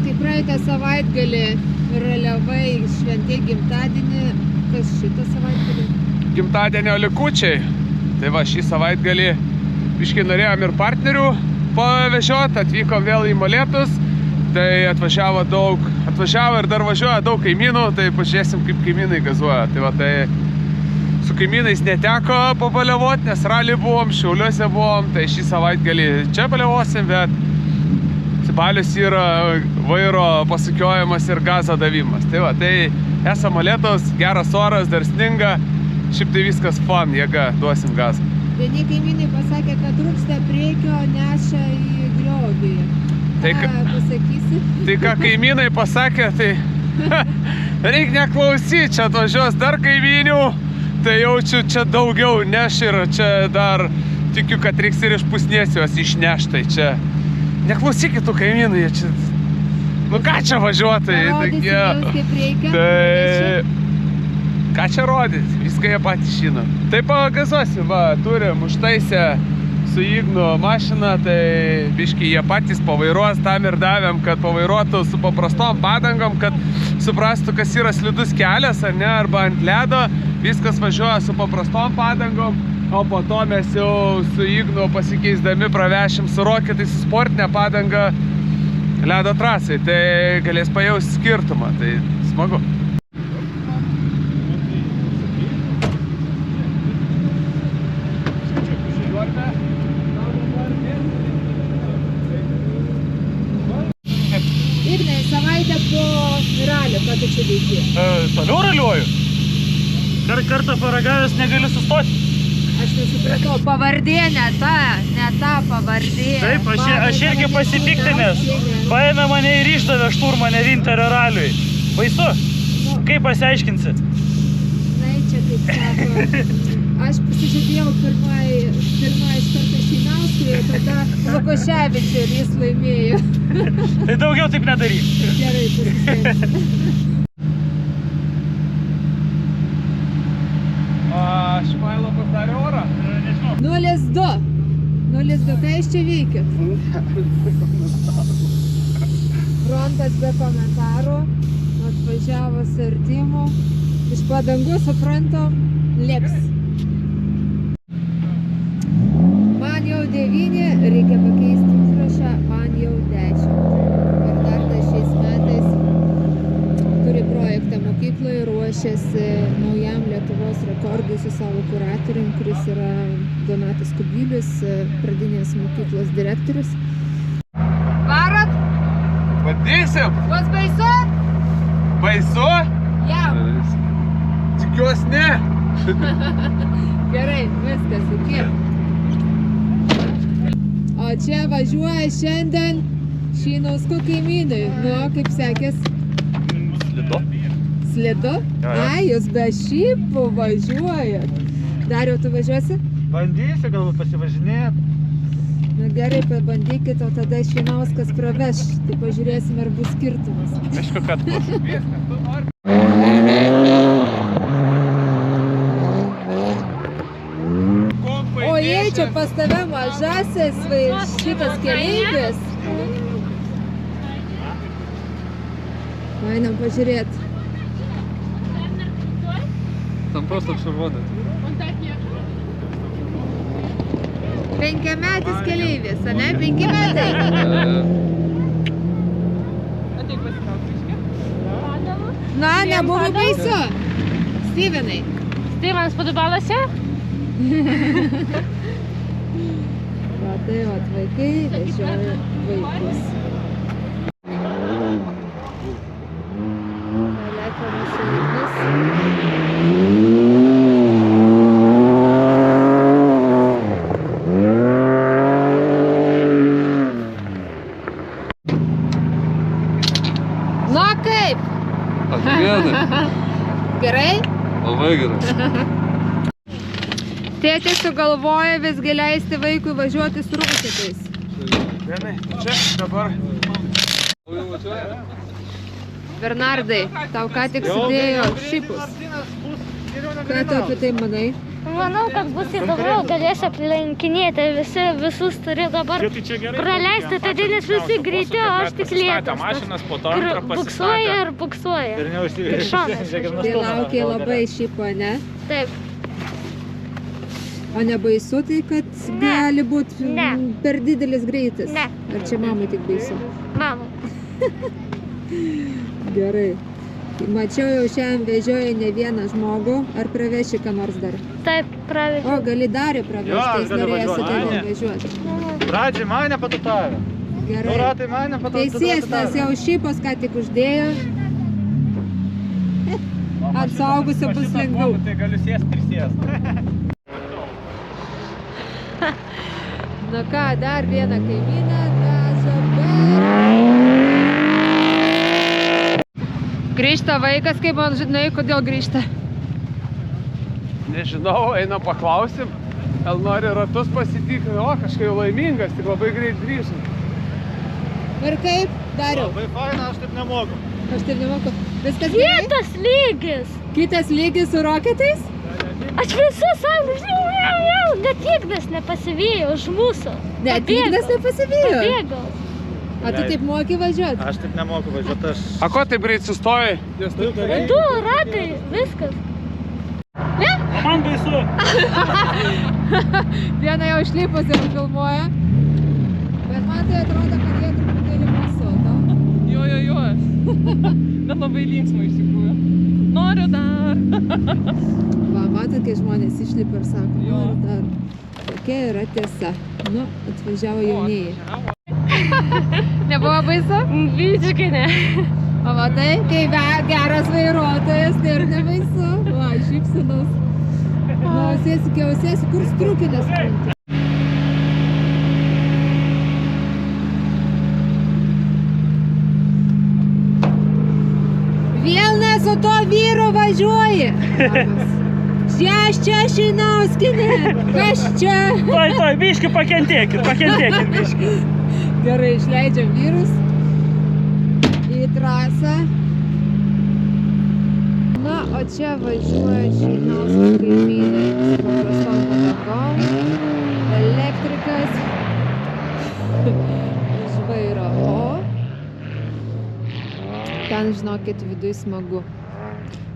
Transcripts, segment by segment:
tai praeitą savaitgalį raliavai šventė gimtadienį. Kas šitą savaitgalį? Gimtadienio likučiai. Tai va, šį savaitgalį biškai norėjom ir partnerių pavežioti, atvykom vėl į Molėtus. Tai atvažiavo ir dar važiuoja daug kaimynų, tai pažiūrėsim, kaip kaimynai gazuoja. Tai va, tai su kaimynais neteko pabaliavoti, nes rally buvom, Šiauliuose buvom, tai šį savaitgalį čia baliavosim, bet balius yra vairo pasukiojimas ir gazo davimas. Tai va, tai esam Molėtos, geras oras, dar sninga, šiaip tai viskas fun, jėga, duosim gazą. Vieni kaimynai pasakė, kad trūksta priekio, neša į griovį. Tai ką pasakysi? Tai ką kaimynai pasakė, tai reik neklausyti, čia atvažiuos dar kaimynių, tai jaučiu čia daugiau neš ir čia dar tikiu, kad reiks ir iš pusnės juos išnešti, tai čia neklausykit tų kaimynų, jie čia, nu ką čia važiuotai, Parodysi jums, kaip reikia. tai ką čia rodyt, viską jie patys žino. Tai pagazuosim, va, turim užtaisę su Ignu mašiną, tai biškai jie patys pavairuos, tam ir davėm, kad pavairuotų su paprastom padangom, kad suprastų, kas yra slidus kelias, ar ne, arba ant ledo, viskas važiuoja su paprastom padangom, o po to mes jau su Ignu pasikeisdami pravešim su roketais su sportinė padanga ledo trasai, tai galės pajausti skirtumą, tai smagu. Ignai, savaitę po ralio, ką tu čia veiki? Toliau raliuoju. Kartą paragavęs negaliu sustoti. Aš nesupratau, pavardė ne ta pavardė. Taip, aš irgi pasipiktinęs. Paėmė mane ir išdavė šturmanę Vinterio raliui. Baisu? Kaip pasiaiškinsi? Na, čia kaip sako. Aš pasižadėjau pirmą iš karto Šeinauskui, tada Lukoševičiui ir jis laimėjo. Tai daugiau taip nedaryk. Gerai, pasistengsiu. Šmailo padarė orą? Nežinau. 0-2. 0-2, ką jūs čia veikit? Frontas be komentarų, atvažiavo su artimu, iš padangų suprantam, lips. Man jau 9, reikia pakeisti užrašą, man jau 10. Bernardas šiais metais turi projektą mokykloje, ruošiasi naujam Lietuvos rekordui su savo kuratorium, kuris yra Donatas Kubilius, pradinės mokyklos direktorius. Varot? Bandysim? Bus baisu? Baisu? Jau. Tikiuosi ne. Gerai, viskas, iki. O čia važiuoja šiandien Šeinauskų kaimynai. Nu, kaip sekės? Slidu. Slidu? Ai, jūs be šypų važiuojat. Dariau, tu važiuosi? Bandysiu galbūt pasivažinėti. Na gerai, pabandykit, o tada Šeinauskas praveš. Tai pažiūrėsim, ar bus skirtumas. Aišku, kad bus. O jei čia pas tave mažasis, šitas keleivis. Einam pažiūrėt. Tam просто обшарвоны. 5-metis keleivis, ane? 5 metai. Na, nebuvo baisu. Stevenai. Stevenas podobalasi? Va, tai va, vaikai vežioja vaikus. Na kaip? Gerai? Labai gerai. Tėtė sugalvoja visgi leisti vaikui važiuoti su rūkytais. Vienai, čia dabar. Bernardai, tau ką tik sudėjo šipus. Ką tu apie tai manai? Manau, kad bus įdomu, galės aplenkinėti, visus turi dabar praleisti, tada nes visi greiti, o aš tik lėtas. Buksuoja ir buksuoja. Ir šonas. Tai laukiai labai šipo, ne? Taip. O nebaisu tai, kad gali būti per didelis greitis? Ne. Ar čia mamai tik baisu? Mama. Gerai. Mačiau jau šiandien vežioja ne vieną žmogų. Ar praveši ką nors dar? Taip, praveži. O, gali dar pravežti, jis norėsi tave vežiuoti. Pradžiai mane patutavė. Gerai. Ratai mane patutavė. Tai sėstas jau šipos ką tik uždėjo. Ant suaugusio bus lengviau. Tai galiu sėsti ir sėsti. Na ką, dar vieną kaimynę veža Grįžta vaikas, kaip man žinai, kodėl grįžta? Nežinau, einam paklausim. Gal nori ratus pasitikti, o kažkai laimingas, tik labai greit grįžta. Ir kaip? Dariau. Labai faina, aš taip nemoku. Aš taip nemoku. Viskas gerai? Kitas lygis. Kitas lygis su roketais? Aš visus savo jau, net Ignas nepasivijo už mūsų. Net Ignas nepasivijo? Pabėgau. O tu taip moki važiuoti? Aš taip nemoku važiuoti, aš... A ko taip greit sustojai? Du ratai, viskas. Ne? O man baisu. Viena jau išlipus ir filmuoja. Bet man tai atrodo, kad jie truputėlį baisu, tau? Jo. Bet labai linksma iš tikrųjų. Noriu dar. Va, matot, kai žmonės išlipa ir sako, noriu dar. Tokia yra tiesa. Nu, atvažiavo jaunieji. Nebuvo baisu? Visiškai ne. O matai, kai geras vairuotojas, tai ir nebaisu. Va, šypsenos. Nu, sėsi, kur strukinės krūti. Vėl ne su to vyru važiuoji. Čia Šinauskinė. Kas čia? Tuoj, biški pakentėkit, biški. Gerai, išleidžiam vyrus į trasą. Na, o čia važiuoja Šinausko kaimynai su paprastom padangom. Elektrikas iš vairo. O ten, žinokit, viduj smagu.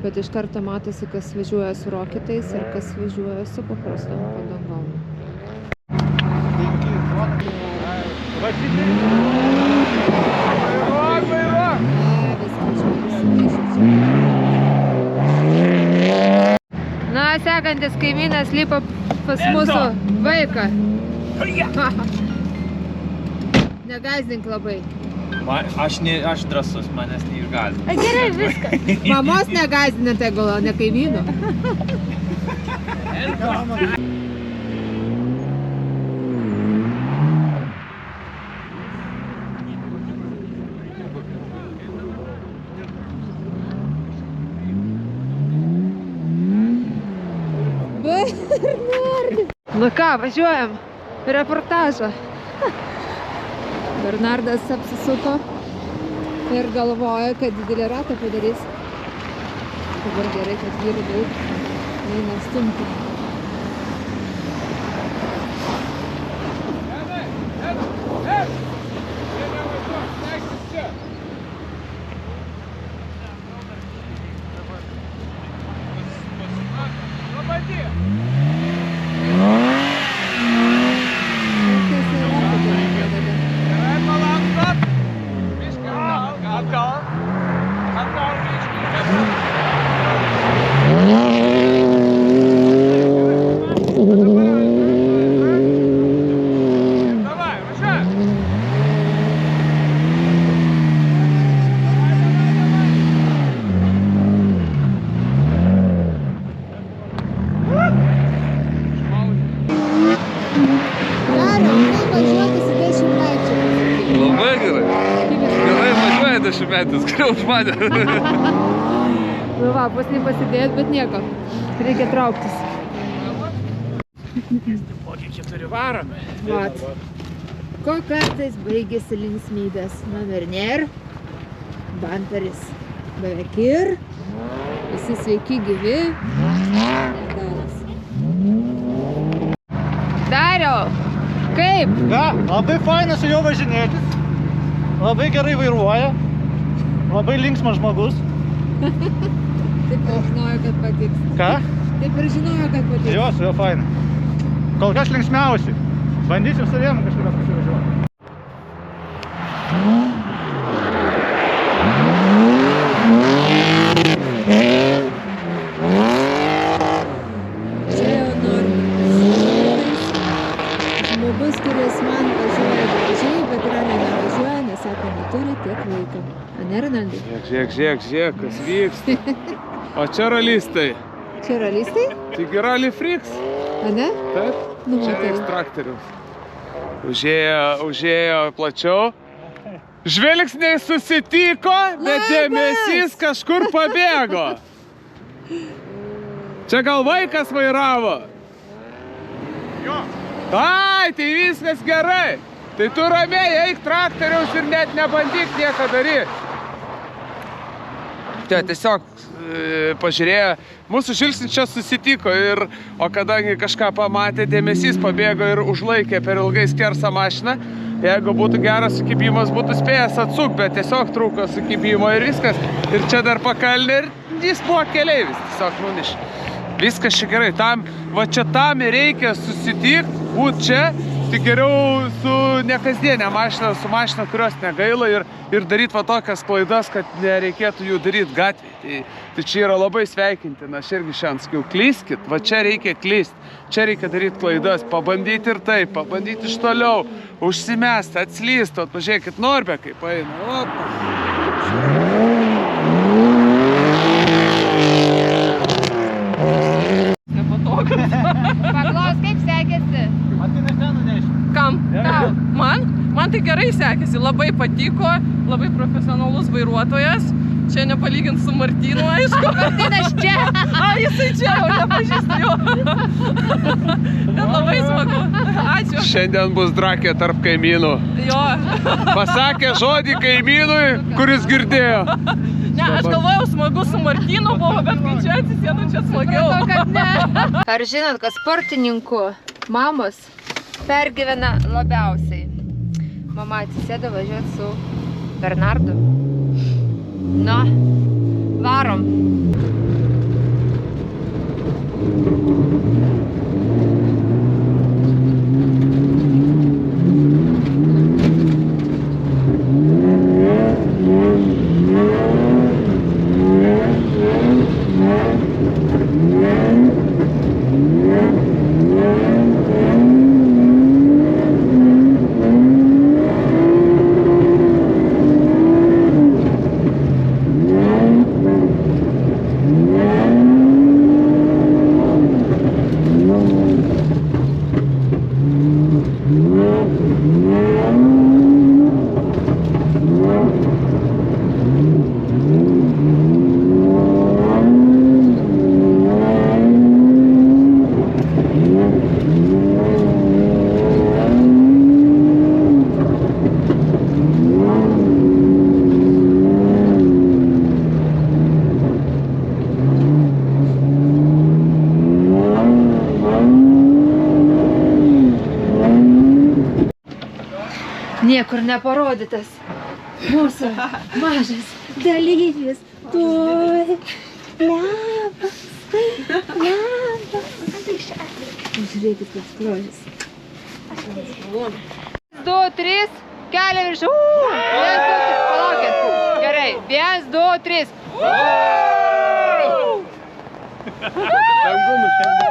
Bet iš karto matosi, kas važiuoja su roketais ir kas važiuoja su paprastom padangom. Na, sekantis kaimynas lipa pas mūsų vaiką. Negąsdink labai. Aš drąsus, manęs neišgąsdina. Gerai, viskas. Mamos negąsdina, tegul, ne kaimynų. Nu ką, važiuojam. Reportažą. Bernardas apsisuko ir galvoja, kad didelį ratą padarys. Dabar gerai, kad vyrų daug. Eina stumti. Dešimtmetis, geriau už mane. Nu va, pasnį pasidėt, bet nieko. Reikia trauktis. Kokie 4 varomi. Vat. Ko kartais baigėsi linksmybės. Numer nėr. Bamperis beveik ir. Visi sveiki gyvi. Nedalas. Dariau, kaip? Ką? Labai faina su juo važinėtis. Labai gerai vairuoja. Labai linksmas žmogus. Taip ir žinojo, kad patiks. Ką? Taip ir žinojo, kad patiks. Jo, su juo faina. Kol kas linksmiausi. Bandysim su vienu kažkada pasivažiuoti. Čia jau Norbertas. Žmogus, kuris man važiuoja gražiai, bet realiai nevažiuoja, nes sako, neturi tiek laiko. Ane, Ronaldai? Žiūrėk, kas vyksta. O čia ralistai. Čia ralistai? Taigi rally freaks. Ane? Taip. Nu, Čia matai. reiks traktorius. Užėjo plačiau. Žvilgsniai susitiko, bet Labas! dėmesys kažkur pabėgo. Čia gal vaikas vairavo? Jo. Ai, tai viskas gerai. Tai tu ramiai eik traktoriaus ir net nebandyk nieko daryti. Tiesiog pažiūrėjo, mūsų žvilgsnis čia susitiko, o kadangi kažką pamatė, dėmesys pabėgo ir užlaikė per ilgai skersą mašiną. Jeigu būtų geras sukibimas, būtų spėjęs atsuk, bet tiesiog trūko sukibimo ir viskas. Ir čia dar pakalnė ir jis buvo keleivis, tiesiog nunišė. Viskas čia gerai, va čia tam ir reikia susitikti, būt čia, tik geriau su nekasdienė mašina, su mašina, kurios negaila ir daryti va tokias klaidas, kad nereikėtų jų daryti gatvėje. Tai čia yra labai sveikintina, aš irgi šiandien sakiau, klyskit, va čia reikia klysti, čia reikia daryti klaidas, pabandyti ir taip, pabandyti iš toliau, užsimesti, atslysti, pažiūrėkit, Norbė kaip eina. Nepatogas. Paklaus, kaip sekėsi? Kam? Tau. Man tai gerai sekėsi, labai patiko, labai profesionalus vairuotojas. Čia nepalygint su Martynu, aišku. Martynas čia. Jisai čia, jau nepažįstu jo. Bet labai smagu. Ačiū. Šiandien bus drakė tarp kaimynų. Jo. Pasakė žodį kaimynui, kuris girdėjo. Ne, aš galvojau smagu su Martynu buvo, bet kai čia atsisėdu, čia smagiau. Ar žinot, kad sportininkų mamos pergyvena labiausiai? Mama atsisėdo važiuoti su Bernardu. Nu, varom. Niekur neparodytas mūsų mažas dalyvis. Tuoj. Labas. Žiūrėkit, koks grožis. 2, 3, kelią viršų. 1, 2, 3, palaukit. Gerai. 1, 2, 3. Dangu nušėmė.